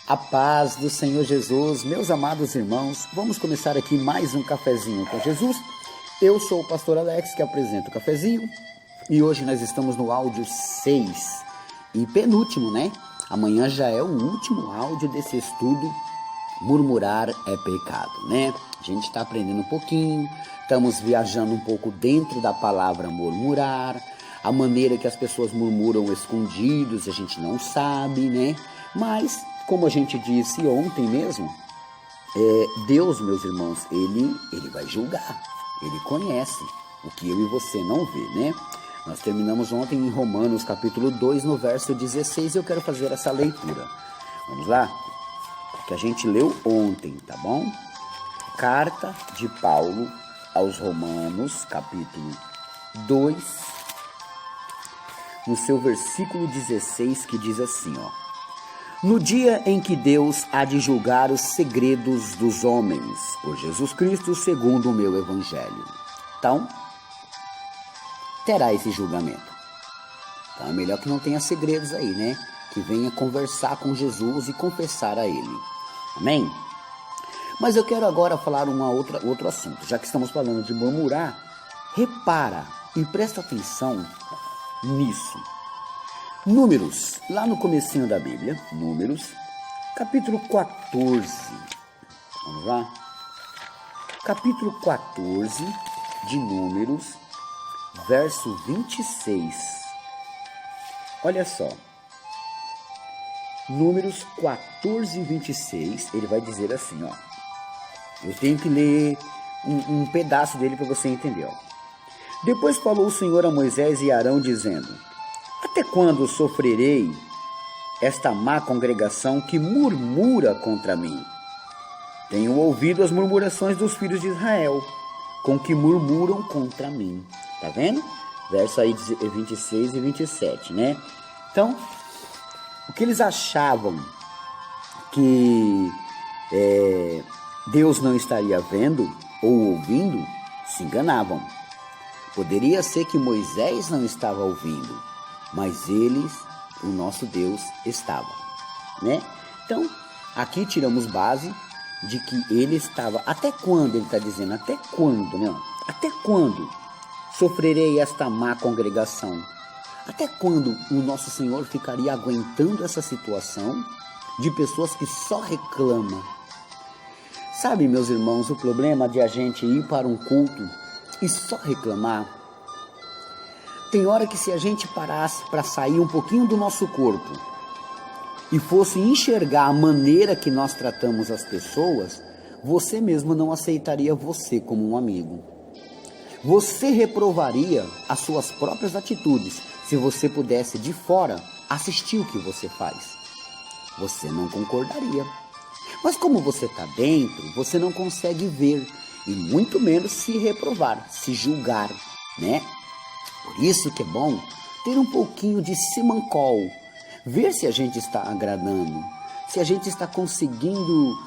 A paz do Senhor Jesus, meus amados irmãos, vamos começar aqui mais um Cafezinho com Jesus. Eu sou o pastor Alex, que apresento o cafezinho, e hoje nós estamos no áudio 6 e penúltimo, né? Amanhã já é o último áudio desse estudo, Murmurar é Pecado, né? A gente está aprendendo um pouquinho, estamos viajando um pouco dentro da palavra murmurar, a maneira que as pessoas murmuram escondidos, a gente não sabe, né? Mas, como a gente disse ontem mesmo, Deus, meus irmãos, ele vai julgar, ele conhece o que eu e você não vê, né? Nós terminamos ontem em Romanos capítulo 2, no verso 16, e eu quero fazer essa leitura. Vamos lá? Que a gente leu ontem, tá bom? Carta de Paulo aos Romanos, capítulo 2, no seu versículo 16, que diz assim, ó: no dia em que Deus há de julgar os segredos dos homens, por Jesus Cristo, segundo o meu evangelho. Então, terá esse julgamento. Então é melhor que não tenha segredos aí, né? Que venha conversar com Jesus e confessar a Ele. Amém? Mas eu quero agora falar outro assunto. Já que estamos falando de murmurar, repara e presta atenção nisso. Números, lá no comecinho da Bíblia, Números, capítulo 14. Vamos lá? Capítulo 14 de Números, verso 26. Olha só. Números 14, 26, ele vai dizer assim, ó. Eu tenho que ler um pedaço dele para você entender, ó. Depois falou o Senhor a Moisés e Arão, dizendo: até quando sofrerei esta má congregação que murmura contra mim? Tenho ouvido as murmurações dos filhos de Israel, com que murmuram contra mim. Tá vendo? Verso aí 26 e 27, né? Então, o que eles achavam que Deus não estaria vendo ou ouvindo, se enganavam. Poderia ser que Moisés não estava ouvindo, mas eles, o nosso Deus, estava, né? Então, aqui tiramos base de que ele estava. Até quando ele está dizendo? Até quando, né? Até quando sofrerei esta má congregação? Até quando o nosso Senhor ficaria aguentando essa situação de pessoas que só reclamam? Sabe, meus irmãos, o problema de a gente ir para um culto e só reclamar? Tem hora que se a gente parasse para sair um pouquinho do nosso corpo e fosse enxergar a maneira que nós tratamos as pessoas, você mesmo não aceitaria você como um amigo. Você reprovaria as suas próprias atitudes se você pudesse de fora assistir o que você faz. Você não concordaria. Mas como você está dentro, você não consegue ver e muito menos se reprovar, se julgar, né? Por isso que é bom ter um pouquinho de simancol, ver se a gente está agradando, se a gente está conseguindo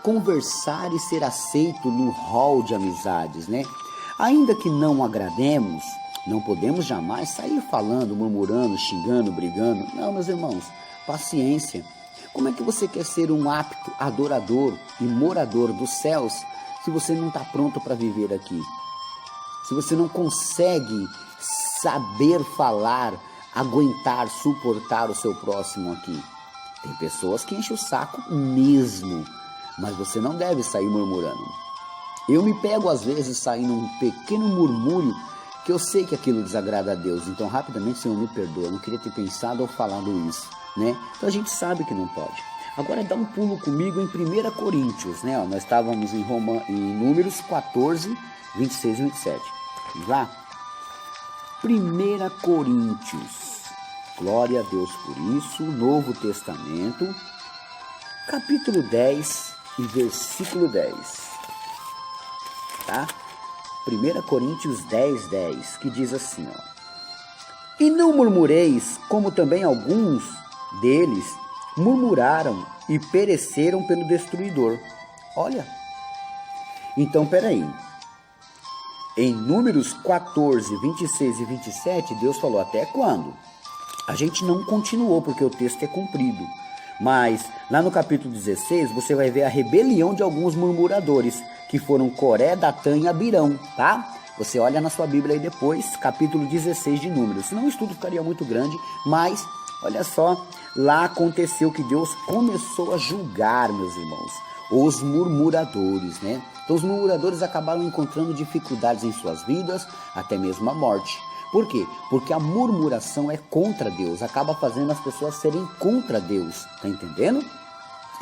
conversar e ser aceito no hall de amizades, né? Ainda que não agrademos, não podemos jamais sair falando, murmurando, xingando, brigando. Não, meus irmãos, paciência. Como é que você quer ser um apto adorador e morador dos céus se você não está pronto para viver aqui? Se você não consegue saber falar, aguentar, suportar o seu próximo aqui? Tem pessoas que enchem o saco mesmo, mas você não deve sair murmurando. Eu me pego às vezes saindo um pequeno murmúrio que eu sei que aquilo desagrada a Deus. Então rapidamente, Senhor, me perdoa, eu não queria ter pensado ou falado isso, né? Então a gente sabe que não pode. Agora dá um pulo comigo em 1 Coríntios, né? Ó, nós estávamos em Números 14, 26 e 27. Vamos lá? 1 Coríntios, glória a Deus por isso, Novo Testamento, capítulo 10 e versículo 10. Tá? 1 Coríntios 10, 10, que diz assim, ó: e não murmureis, como também alguns deles murmuraram e pereceram pelo destruidor. Olha, então peraí, em Números 14, 26 e 27, Deus falou até quando? A gente não continuou porque o texto é comprido, Mas lá no capítulo 16 você vai ver a rebelião de alguns murmuradores, que foram Coré, Datã e Abirão, tá? Você olha na sua Bíblia aí depois, capítulo 16 de Números. Senão o estudo ficaria muito grande, mas olha só, lá aconteceu que Deus começou a julgar, meus irmãos, os murmuradores, né? Então os murmuradores acabaram encontrando dificuldades em suas vidas, até mesmo a morte. Por quê? Porque a murmuração é contra Deus, acaba fazendo as pessoas serem contra Deus, tá entendendo?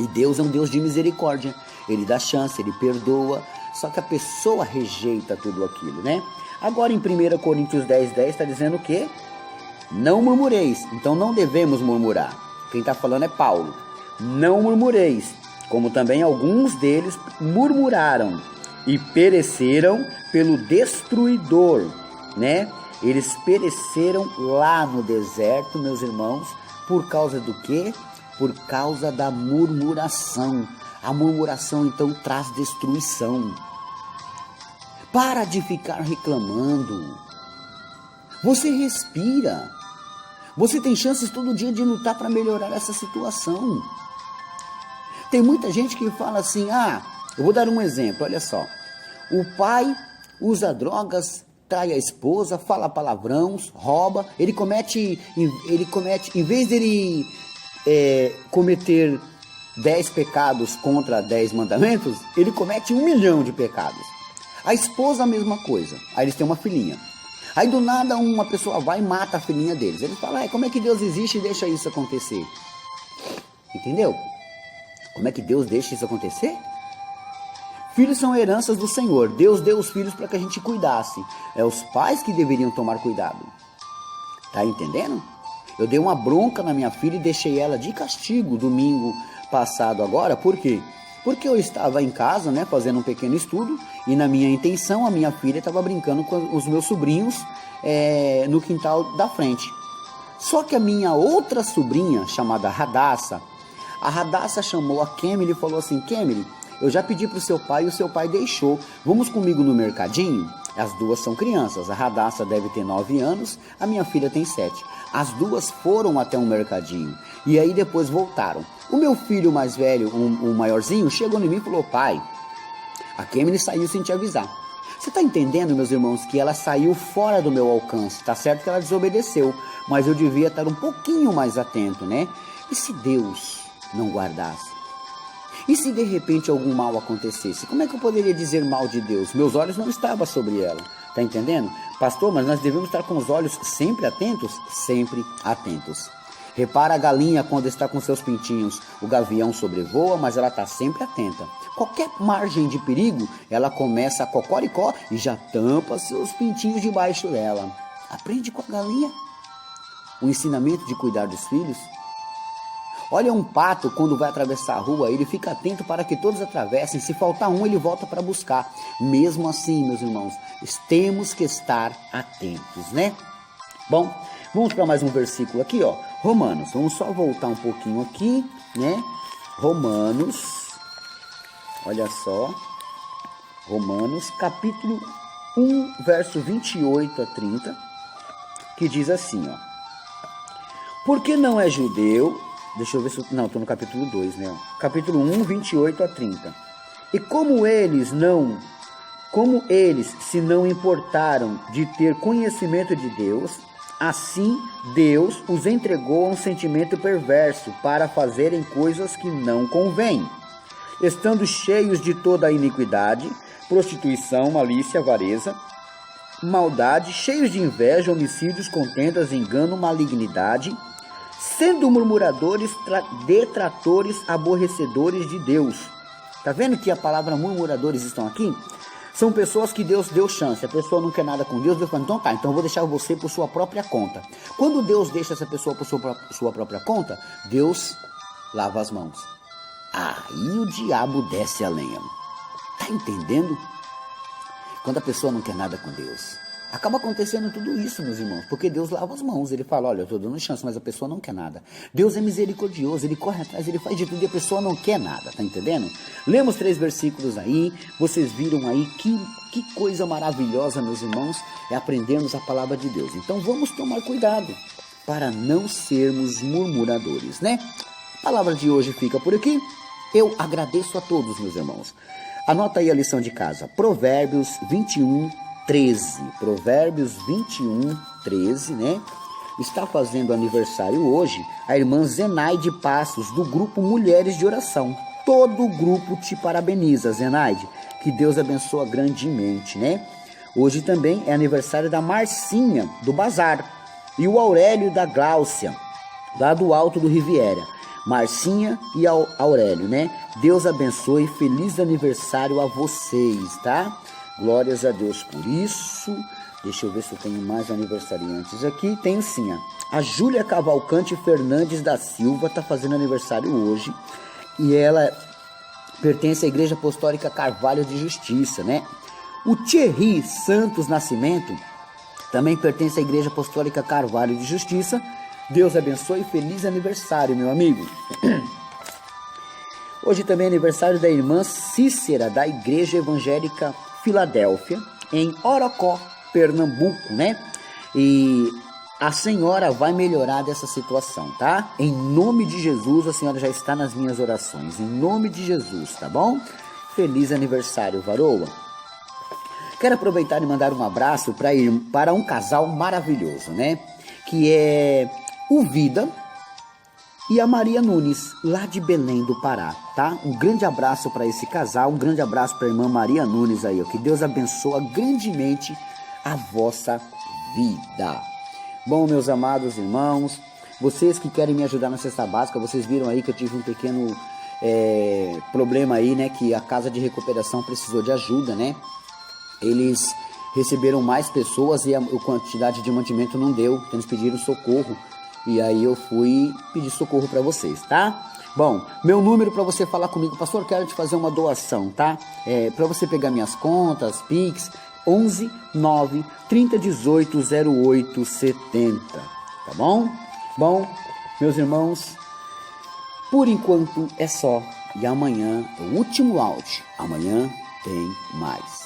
E Deus é um Deus de misericórdia, Ele dá chance, Ele perdoa, só que a pessoa rejeita tudo aquilo, né? Agora em 1 Coríntios 10:10 está dizendo o quê? Não murmureis, então não devemos murmurar. Quem está falando é Paulo. Não murmureis, como também alguns deles murmuraram e pereceram pelo destruidor, né? Eles pereceram lá no deserto, meus irmãos, por causa do quê? Por causa da murmuração. A murmuração, então, traz destruição. Para de ficar reclamando. Você respira. Você tem chances todo dia de lutar para melhorar essa situação. Tem muita gente que fala assim, eu vou dar um exemplo, olha só. O pai usa drogas, trai a esposa, fala palavrões, rouba, ele comete, em vez dele cometer 10 pecados contra 10 mandamentos, ele comete 1 milhão de pecados. A esposa a mesma coisa, aí eles têm uma filhinha. Aí do nada uma pessoa vai e mata a filhinha deles. Eles falam, como é que Deus existe e deixa isso acontecer? Entendeu? Como é que Deus deixa isso acontecer? Filhos são heranças do Senhor. Deus deu os filhos para que a gente cuidasse. É os pais que deveriam tomar cuidado. Tá entendendo? Eu dei uma bronca na minha filha e deixei ela de castigo domingo passado agora. Por quê? Porque eu estava em casa, né, fazendo um pequeno estudo, e na minha intenção a minha filha estava brincando com os meus sobrinhos no quintal da frente. Só que a minha outra sobrinha, chamada Radassa, a Radassa chamou a Kemily e falou assim, Kemily, eu já pedi para o seu pai e o seu pai deixou. Vamos comigo no mercadinho? As duas são crianças. A Radassa deve ter 9 anos, a minha filha tem 7. As duas foram até um mercadinho e aí depois voltaram. O meu filho mais velho, o maiorzinho, chegou em mim e falou, pai, a Kemily saiu sem te avisar. Você está entendendo, meus irmãos, que ela saiu fora do meu alcance? Tá certo que ela desobedeceu, mas eu devia estar um pouquinho mais atento, né? E se Deus não guardasse? E se de repente algum mal acontecesse? Como é que eu poderia dizer mal de Deus? Meus olhos não estavam sobre ela. Tá entendendo? Pastor, mas nós devemos estar com os olhos sempre atentos? Sempre atentos. Repara a galinha quando está com seus pintinhos. O gavião sobrevoa, mas ela está sempre atenta. Qualquer margem de perigo, ela começa a cocoricó e já tampa seus pintinhos debaixo dela. Aprende com a galinha. O ensinamento de cuidar dos filhos. Olha um pato quando vai atravessar a rua, ele fica atento para que todos atravessem. Se faltar um, ele volta para buscar. Mesmo assim, meus irmãos, temos que estar atentos, né? Bom, vamos para mais um versículo aqui, ó. Romanos, vamos só voltar um pouquinho aqui, né? Romanos, olha só. Romanos, capítulo 1, verso 28 a 30, que diz assim, ó. Porque não é judeu... Deixa eu ver se... Não, estou no capítulo 2, né? Capítulo 1, 28 a 30. E como eles, se não importaram de ter conhecimento de Deus, assim Deus os entregou a um sentimento perverso para fazerem coisas que não convêm, estando cheios de toda a iniquidade, prostituição, malícia, avareza, maldade, cheios de inveja, homicídios, contendas, engano, malignidade, sendo murmuradores, detratores, aborrecedores de Deus. Tá vendo que a palavra murmuradores estão aqui? São pessoas que Deus deu chance. A pessoa não quer nada com Deus. Deus fala, então tá, então eu vou deixar você por sua própria conta. Quando Deus deixa essa pessoa por sua própria conta, Deus lava as mãos. Aí o diabo desce a lenha. Tá entendendo? Quando a pessoa não quer nada com Deus, acaba acontecendo tudo isso, meus irmãos, porque Deus lava as mãos, ele fala, olha, eu estou dando chance, mas a pessoa não quer nada. Deus é misericordioso, ele corre atrás, ele faz de tudo e a pessoa não quer nada, tá entendendo? Lemos 3 versículos aí, vocês viram aí que coisa maravilhosa, meus irmãos, é aprendermos a palavra de Deus. Então vamos tomar cuidado para não sermos murmuradores, né? A palavra de hoje fica por aqui. Eu agradeço a todos, meus irmãos. Anota aí a lição de casa. Provérbios 21, 13. Provérbios 21, 13, né? Está fazendo aniversário hoje a irmã Zenaide Passos, do grupo Mulheres de Oração. Todo o grupo te parabeniza, Zenaide. Que Deus abençoe grandemente, né? Hoje também é aniversário da Marcinha, do Bazar. E o Aurélio da Gláucia, lá do Alto do Riviera. Marcinha e Aurélio, né? Deus abençoe, feliz aniversário a vocês, tá? Glórias a Deus por isso. Deixa eu ver se eu tenho mais aniversariantes aqui. Tenho sim, ó. A Júlia Cavalcante Fernandes da Silva está fazendo aniversário hoje. E ela pertence à Igreja Apostólica Carvalho de Justiça, né? O Thierry Santos Nascimento também pertence à Igreja Apostólica Carvalho de Justiça. Deus abençoe e feliz aniversário, meu amigo. Hoje também é aniversário da irmã Cícera, da Igreja Evangélica Filadélfia, em Orocó, Pernambuco, né? E a senhora vai melhorar dessa situação, tá? Em nome de Jesus, a senhora já está nas minhas orações. Em nome de Jesus, tá bom? Feliz aniversário, varoa. Quero aproveitar e mandar um abraço para um casal maravilhoso, né? Que é o Vida e a Maria Nunes, lá de Belém do Pará, tá? Um grande abraço para esse casal, um grande abraço para a irmã Maria Nunes aí, ó. Que Deus abençoe grandemente a vossa vida. Bom, meus amados irmãos, vocês que querem me ajudar na cesta básica, vocês viram aí que eu tive um pequeno problema aí, né? Que a casa de recuperação precisou de ajuda, né? Eles receberam mais pessoas e a quantidade de mantimento não deu, então eles pediram socorro. E aí eu fui pedir socorro para vocês, tá? Bom, meu número para você falar comigo, pastor, quero te fazer uma doação, tá? Para você pegar minhas contas, Pix, 11 9 30 18 08 70, tá bom? Bom, meus irmãos, por enquanto é só. E amanhã é o último áudio. Amanhã tem mais.